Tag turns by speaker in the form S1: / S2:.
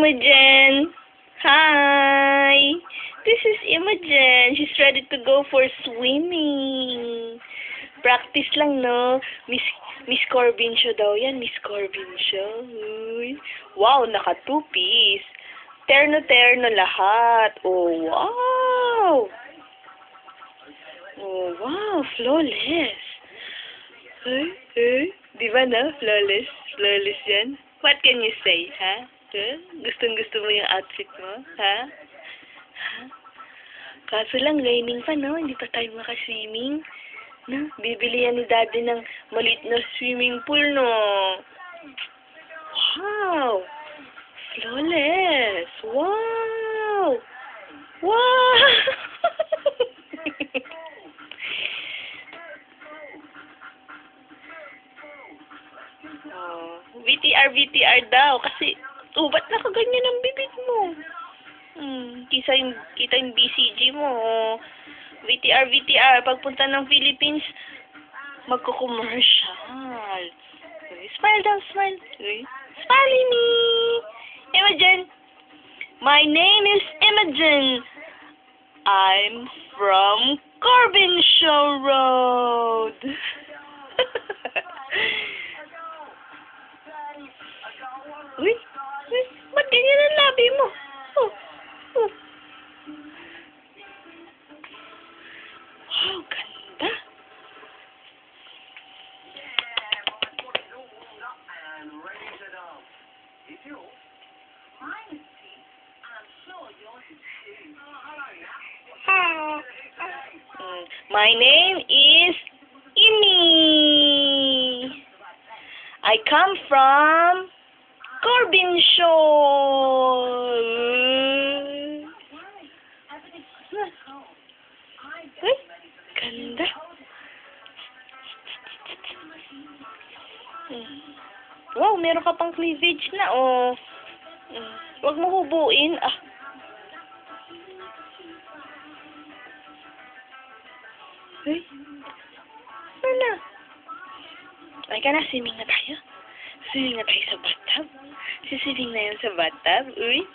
S1: Imogen. Hi. This is Imogen. She's ready to go for swimming. Practice lang, no? Miss Corbin daw yan. Miss Corbin Uy. Wow, naka two-piece. Terno-terno lahat. Oh, wow. Oh, wow. Flawless. Di ba na? Flawless. Flawless yan. What can you say, ha? Huh? Gustong-gusto mo yung outfit mo? Ha? Ha? Kaso lang, raining pa, no? Hindi pa tayo makaswimming. No? Bibili yan ni Daddy ng maliit na swimming pool, no? Wow! Flawless! Wow! Wow! Oh, VTR daw kasi ba't nakaganyan ang bibig mo? Kita yung BCG mo. VTR, pagpunta ng Philippines, magko-commercial. Smile daw, smile. Smiley me! Imogen! My name is Imogen. I'm from Corbin Road. Uy, ba't ganyan ang labi mo? Oh. Wow, ganda. My name is Imi. I come from Corbin Uy, ganda. Wow, meron ka pang cleavage na, oh. Huwag mo hubuin, ah. Uy, ano na? Ay ka na, swimming na tayo. Swimming na tayo sa bathtub. Siswimming na yan sa bathtub. Uy.